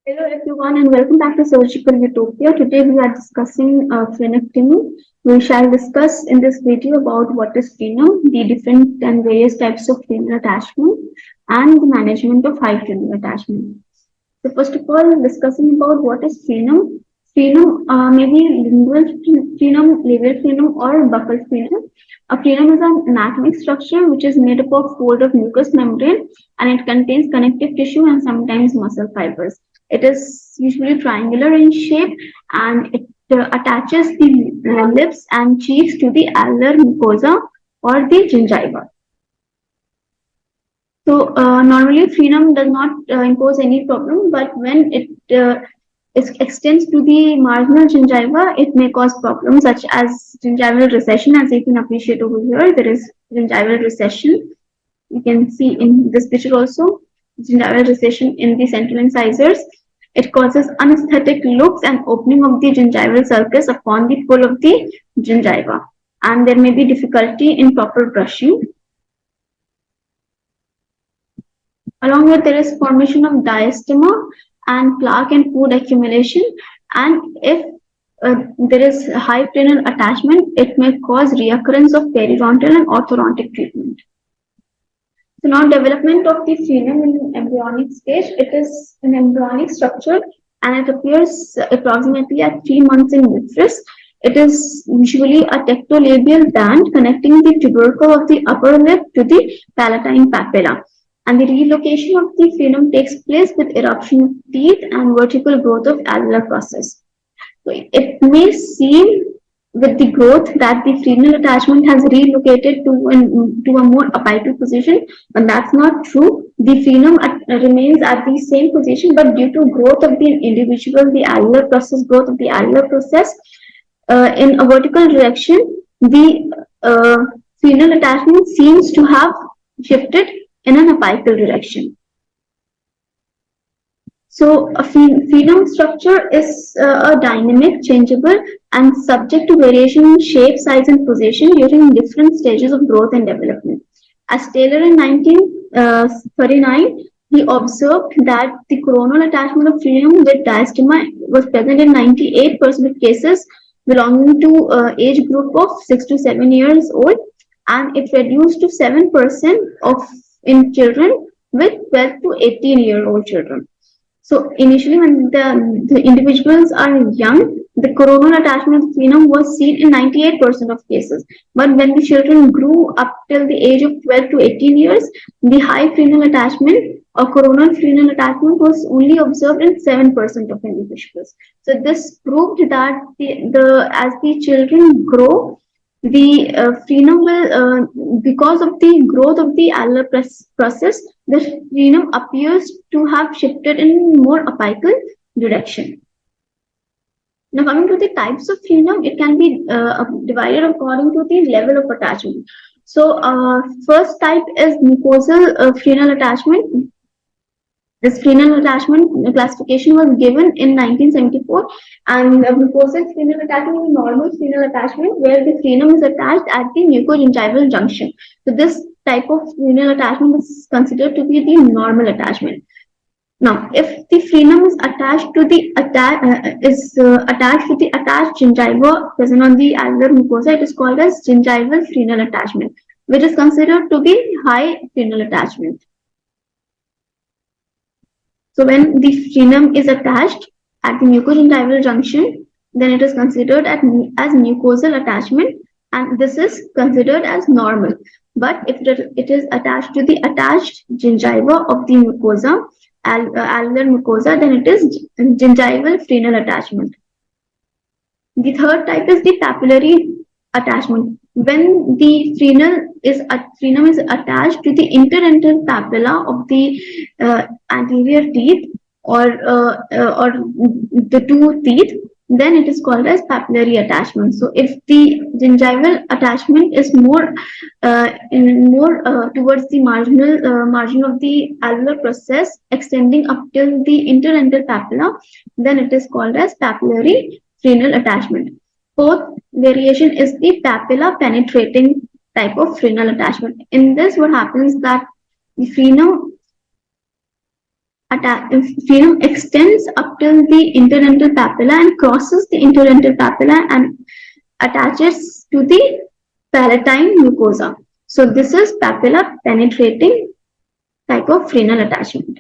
Hello everyone and welcome back to Surgical Utopia. Today we are discussing frenectomy. We shall discuss in this video about what is frenum, the different and various types of frenal attachment, and the management of high frenal attachment. So first of all, discussing about what is frenum. Frenum may be lingual frenum, labial frenum, or buccal frenum. A frenum is an anatomic structure which is made up of fold of mucous membrane, and it contains connective tissue and sometimes muscle fibers. It is usually triangular in shape, and it attaches the lips and cheeks to the alar mucosa or the gingiva. So normally frenum does not impose any problem, but when it extends to the marginal gingiva, it may cause problems such as gingival recession. As you can appreciate over here, there is gingival recession. You can see in this picture also gingival recession in the central incisors. It causes anesthetic looks and opening of the gingival sulcus upon the pull of the gingiva, and there may be difficulty in proper brushing. Along with there is formation of diastema and plaque and food accumulation, and if there is high frenal attachment, it may cause reoccurrence of periodontal and orthodontic treatment. So now development of the frenum in embryonic stage. It is an embryonic structure and it appears approximately at 3 months in vitreous. It is usually a tectolabial band connecting the tubercle of the upper lip to the palatine papilla. And the relocation of the frenum takes place with eruption of teeth and vertical growth of alveolar process. So it may seem with the growth that the frenal attachment has relocated to a more apical position, but that's not true. The frenum remains at the same position, but due to growth of the individual, the alveolar process, growth of the alveolar process in a vertical direction, the frenal attachment seems to have shifted in an apical direction. So a frenum structure is a dynamic, changeable, and subject to variation in shape, size, and position during different stages of growth and development. As Taylor in 1939, he observed that the coronal attachment of frenum with diastema was present in 98% of cases belonging to age group of 6 to 7 years old, and it reduced to 7% of in children with 12 to 18-year-old children. So initially, when the individuals are young, the coronal attachment of frenum was seen in 98% of cases. But when the children grew up till the age of 12 to 18 years, the high frenal attachment or coronal frenal attachment was only observed in 7% of individuals. So this proved that as the children grow, the frenum will, because of the growth of the alveolar process, the frenum appears to have shifted in more apical direction. Now coming to the types of frenum, it can be divided according to the level of attachment. So first type is mucosal frenal attachment. This frenal attachment classification was given in 1974, and mucosal frenal attachment is normal frenal attachment where the frenum is attached at the mucogingival junction. So this type of frenal attachment is considered to be the normal attachment. Now, if the frenum is attached to the attached gingiva present on the alveolar mucosa, it is called as gingival frenal attachment, which is considered to be high frenal attachment. So when the frenum is attached at the mucogingival junction, then it is considered as mucosal attachment, and this is considered as normal. But if it is attached to the attached gingiva of the mucosa, alveolar mucosa, then it is gingival frenal attachment. The third type is the papillary attachment. When the frenum is attached to the interdental papilla of the anterior teeth or the two teeth, then it is called as papillary attachment. So if the gingival attachment is more towards the margin of the alveolar process extending up till the interdental papilla, then it is called as papillary frenal attachment. Fourth variation is the papilla penetrating type of frenal attachment. In this, what happens that the frenum Frenum extends up till the interdental papilla and crosses the interdental papilla and attaches to the palatine mucosa. So this is papilla penetrating type of frenal attachment.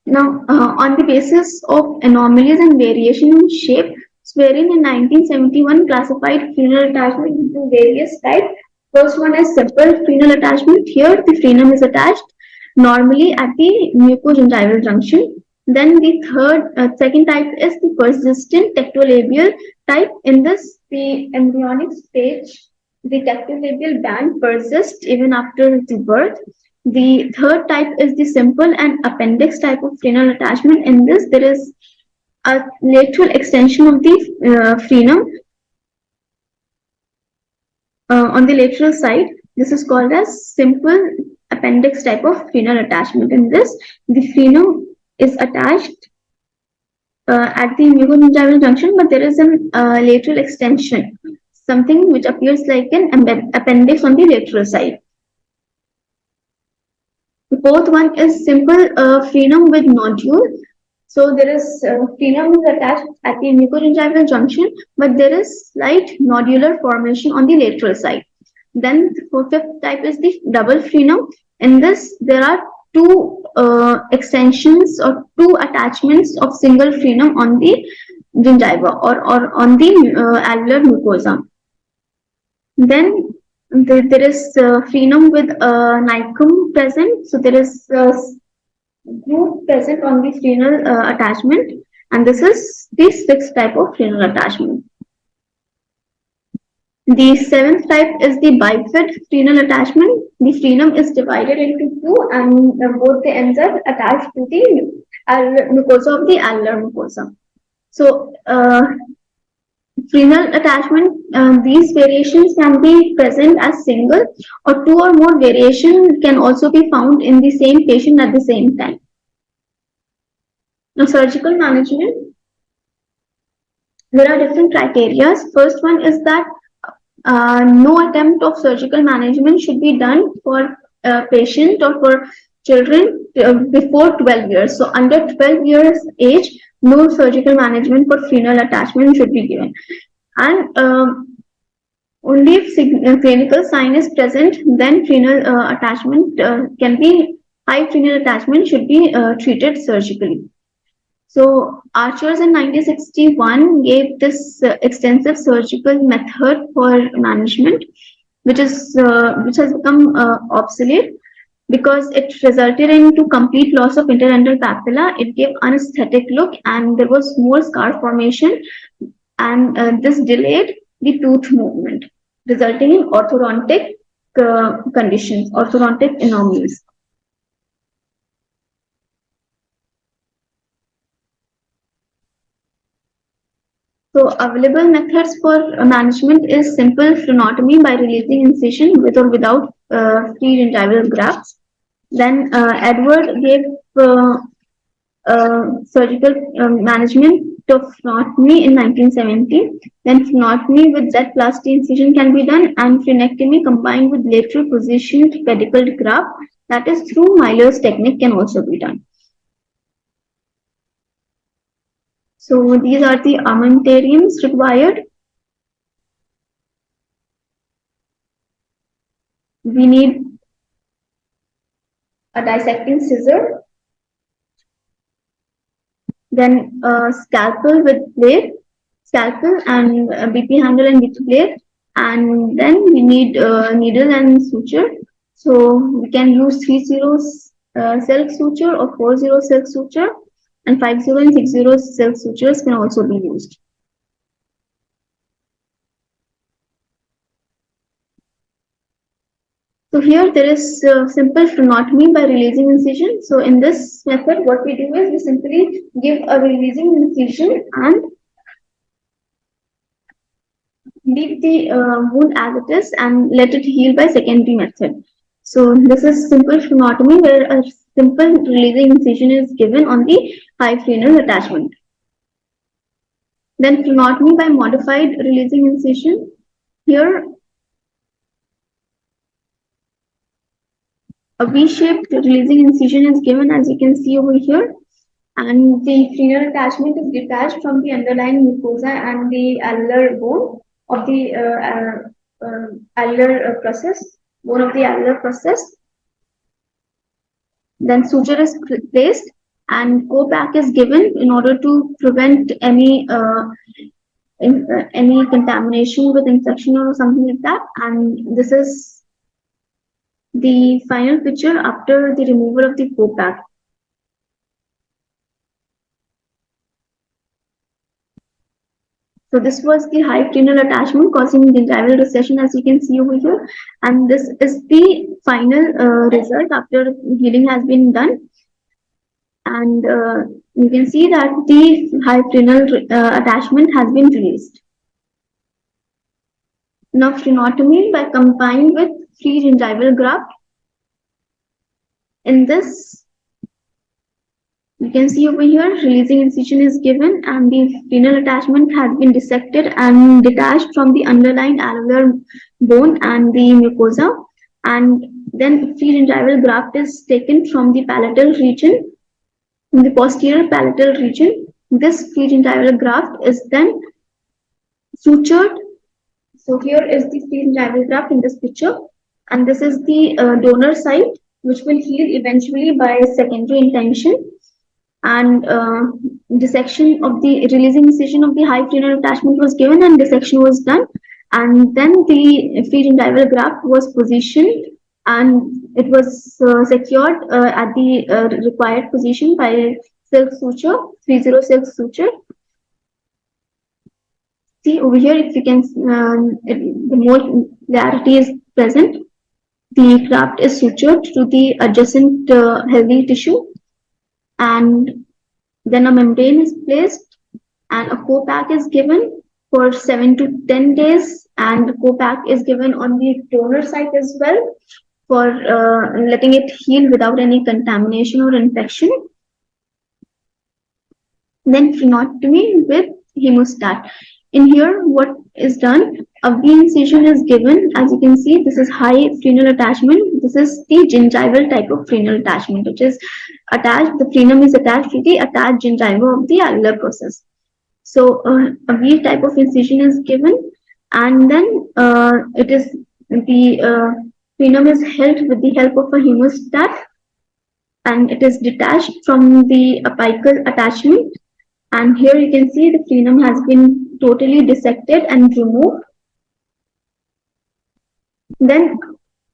Now, on the basis of anomalies and variation in shape, Swerin in 1971 classified frenal attachment into various types. First one is simple frenal attachment. Here, the frenum is attached normally at the mucogingival junction. Then second type is the persistent tectolabial type. In this, the embryonic stage, the tectolabial band persists even after the birth. The third type is the simple and appendix type of frenal attachment. In this, there is a lateral extension of the frenum on the lateral side. This is called as simple appendix type of frenal attachment. In this, the frenum is attached at the mucogingival junction, but there is an lateral extension, something which appears like an appendix on the lateral side. The fourth one is simple frenum with nodule. So there is frenum is attached at the mucogingival junction, but there is slight nodular formation on the lateral side. Then the fifth type is the double frenum. In this, there are two extensions or two attachments of single frenum on the gingiva or on the alveolar mucosa. Then there is frenum with nicum present. So there is groove present on the frenal attachment, and this is the sixth type of frenal attachment. The seventh type is the bifid frenal attachment. The frenum is divided into two, and both the ends are attached to the mucosa of the alveolar mucosa. So, frenal attachment, these variations can be present as single, or two or more variations can also be found in the same patient at the same time. Now, surgical management, there are different criteria. First one is that no attempt of surgical management should be done for a patient or for children before 12 years. So under 12 years age, no surgical management for frenal attachment should be given. And only if clinical sign is present, then frenal attachment can be, high frenal attachment should be treated surgically. So Archers in 1961 gave this extensive surgical method for management, which has become obsolete because it resulted into complete loss of interdental papilla. It gave anesthetic look, and there was more scar formation, and this delayed the tooth movement, resulting in orthodontic conditions, orthodontic anomalies. So available methods for management is simple frenectomy by releasing incision with or without free gingival grafts. Then Edward gave surgical management of frenectomy in 1970. Then frenectomy with Z-plasty incision can be done, and frenectomy combined with lateral positioned pedicled graft, that is through Myer's technique, can also be done. So these are the armamentariums required. We need a dissecting scissor, then a scalpel with blade, scalpel and a BP handle and with blade, and then we need needle and suture. So we can use 3/0 silk suture or 4/0 silk suture, and 5/0 and 6/0 silk sutures can also be used. So here there is simple frenectomy by releasing incision. So in this method, what we do is we simply give a releasing incision and leave the wound as it is and let it heal by secondary method. So this is simple frenectomy where a simple releasing incision is given on the high frenal attachment. Then frenectomy by modified releasing incision. Here A V-shaped releasing incision is given, as you can see over here, and the frenal attachment is detached from the underlying mucosa and the alveolar bone of the alveolar process, bone of the alveolar process. Then suture is placed and co-pack is given in order to prevent any contamination with infection or something like that. And this is the final picture after the removal of the co-pack. So this was the high frenal attachment causing gingival recession, as you can see over here. And this is the final result after healing has been done. And you can see that the high frenal attachment has been released. Now frenectomy by combined with free gingival graft. In this, you can see over here, releasing incision is given and the frenal attachment has been dissected and detached from the underlying alveolar bone and the mucosa. And then free gingival graft is taken from the palatal region, in the posterior palatal region. This free gingival graft is then sutured. So here is the free gingival graft in this picture, and this is the donor site, which will heal eventually by secondary intention. And dissection of the releasing incision of the high frenal attachment was given, and dissection was done. And then the free gingival graft was positioned, and it was secured at the required position by silk suture, 30 silk suture. See over here, if you can, the more clarity is present. The graft is sutured to the adjacent healthy tissue, and then a membrane is placed, and a co-pack is given for 7 to 10 days, and the co-pack is given on the donor site as well for letting it heal without any contamination or infection. Then frenectomy with hemostat. In here, what is done? A V incision is given. As you can see, this is high frenal attachment. This is the gingival type of frenal attachment, which is attached. The frenum is attached to the attached gingiva of the alveolar process. So a V type of incision is given, and then it is the frenum is held with the help of a hemostat, and it is detached from the apical attachment. And here you can see the frenum has been totally dissected and removed. Then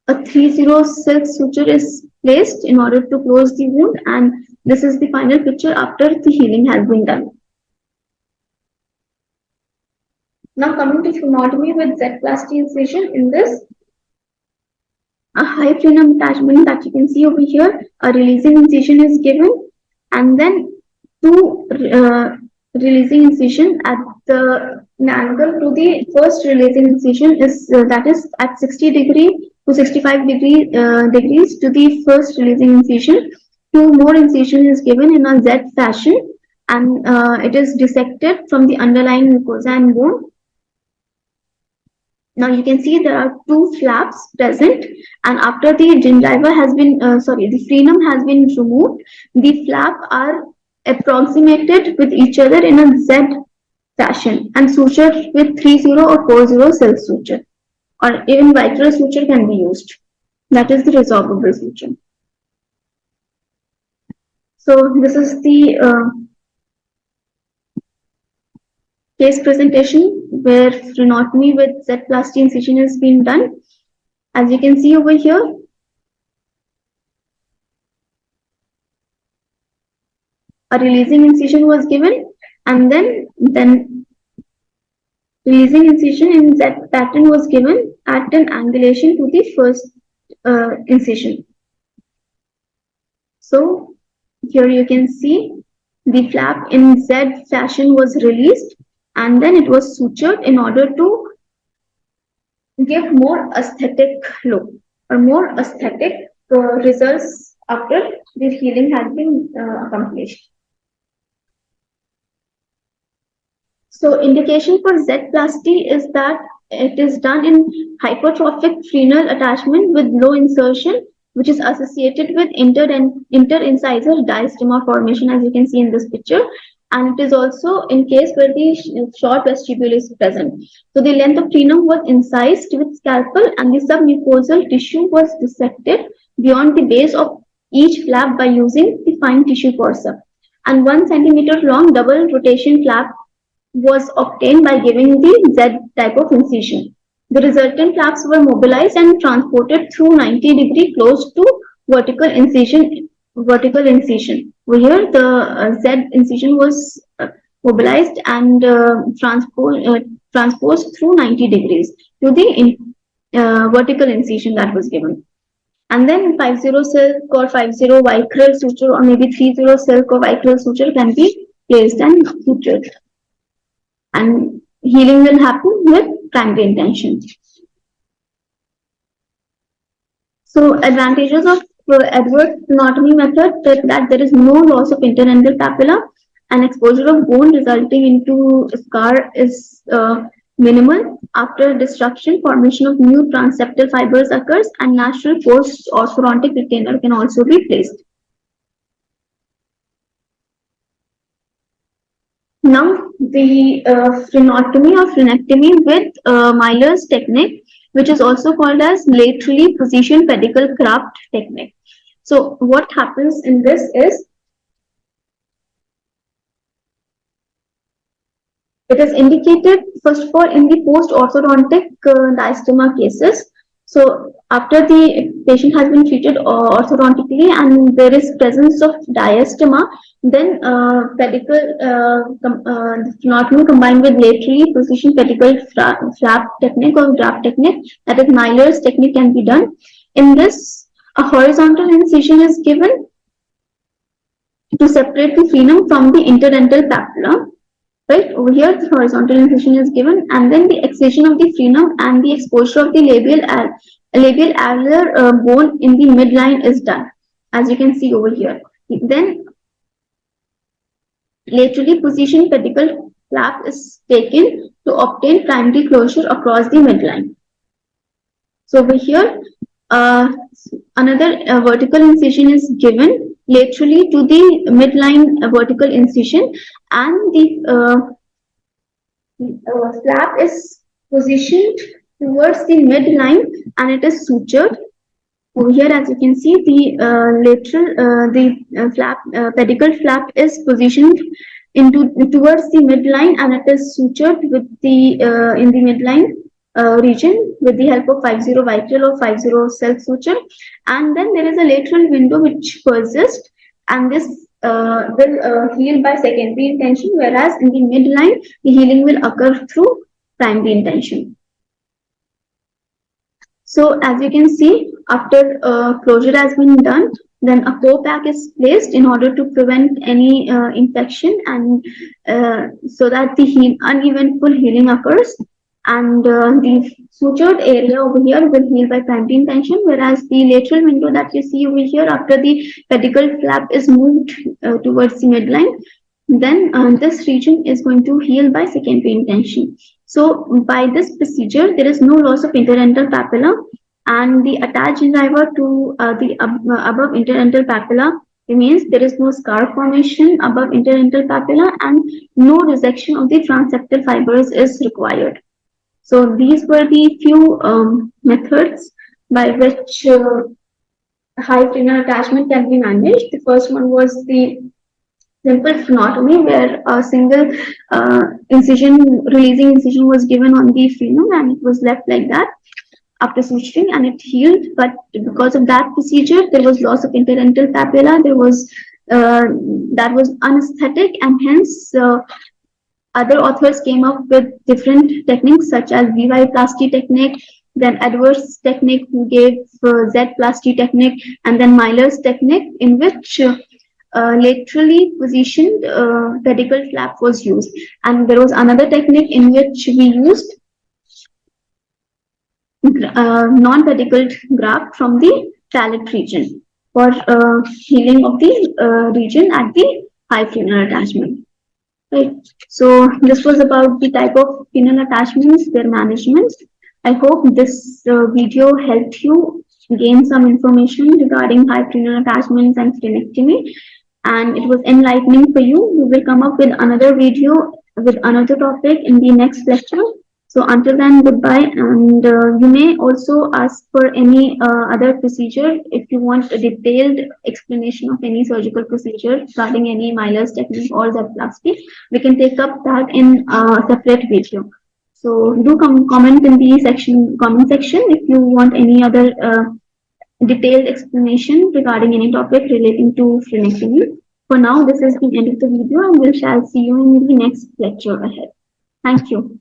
a 30 silk suture is placed in order to close the wound, and this is the final picture after the healing has been done. Now coming to frenectomy with Z-plasty incision. In this, a high frenum attachment that you can see over here, a releasing incision is given, and then two releasing incision at the angle to the first releasing incision is that is at 60 degree to 65 degrees to the first releasing incision. Two more incision is given in a Z fashion, and it is dissected from the underlying mucosa and bone. Now you can see there are two flaps present, and after the gingiva has been, the frenum has been removed, the flap are approximated with each other in a Z fashion and sutured with 30 or 40 silk suture, or even vitreous suture can be used. That is the resorbable suture. So this is the case presentation where frenectomy with Z-plasty incision has been done. As you can see over here, a releasing incision was given, and then releasing incision in Z pattern was given at an angulation to the first incision. So here you can see the flap in Z fashion was released, and then it was sutured in order to give more aesthetic look or more aesthetic results after the healing has been accomplished. So indication for Z-plasty is that it is done in hypertrophic frenal attachment with low insertion which is associated with interincisor diastema formation, as you can see in this picture. And it is also in case where the short vestibule is present. So the length of frenum was incised with scalpel, and the submucosal tissue was dissected beyond the base of each flap by using the fine tissue forceps. And 1 centimeter long double rotation flap was obtained by giving the Z type of incision. The resultant flaps were mobilized and transported through 90-degree close to vertical incision. Over here, the Z incision was mobilized and transposed through 90 degrees to the vertical incision that was given. And then 50 silk or 50 vicryl suture, or maybe 30 silk or vicryl suture can be placed and sutured. And healing will happen with primary intention. So advantages of Edwards frenectomy method, that there is no loss of interdental papilla, and exposure of bone resulting into scar is minimal. After destruction, formation of new transseptal fibers occurs, and natural post orthodontic retainer can also be placed. Now, the frenectomy or frenectomy with Myer's technique, which is also called as laterally positioned pedicle graft technique. So, what happens in this is, it is indicated first of all in the post-orthodontic diastema cases. So after the patient has been treated orthodontically and there is presence of diastema, then frenectomy combined with laterally positioned pedicle flap technique or graft technique, that is Myer's technique, can be done. In this, a horizontal incision is given to separate the frenum from the interdental papilla. Right, over here the horizontal incision is given, and then the excision of the frenum and the exposure of the labial alveolar bone in the midline is done, as you can see over here. Then laterally positioned pedicle flap is taken to obtain primary closure across the midline. So over here, another vertical incision is given laterally to the midline vertical incision, and the flap is positioned towards the midline and it is sutured. Over here, as you can see, the pedicle flap is positioned towards the midline and it is sutured with the in the midline region with the help of 50 vicryl or 50 silk suture. And then there is a lateral window which persists, and this will heal by secondary intention, whereas in the midline the healing will occur through primary intention. So as you can see, after closure has been done, then a co-pack is placed in order to prevent any infection, and so that the uneventful healing occurs. And the sutured area over here will heal by primary intention, whereas the lateral window that you see over here, after the pedicle flap is moved towards the midline, then this region is going to heal by secondary intention. So by this procedure, there is no loss of interdental papilla, and the attached gingiva to the above interdental papilla remains. There is no scar formation above interdental papilla, and no resection of the transseptal fibers is required. So these were the few methods by which high frenal attachment can be managed. The first one was the simple frenectomy, where a single releasing incision was given on the frenum, and it was left like that after suturing, and it healed. But because of that procedure, there was loss of interdental papilla. There was that was anesthetic, and hence other authors came up with different techniques such as VY-plasty technique, then Edwards technique who gave Z-plasty technique, and then Myer's technique, in which laterally positioned pedicle flap was used. And there was another technique in which we used non-pedicled graft from the palate region for healing of the region at the high frenal attachment. Right. So this was about the type of frenal attachments, their management. I hope this video helped you gained some information regarding hyperinal attachments and frenectomy, and it was enlightening for you. We will come up with another video with another topic in the next lecture. So until then, goodbye. And you may also ask for any other procedure if you want a detailed explanation of any surgical procedure regarding any Myers technique or Zeplasty. We can take up that in a separate video. So do comment in the comment section if you want any other detailed explanation regarding any topic relating to frenectomy. For now, this is the end of the video, and we shall see you in the next lecture ahead. Thank you.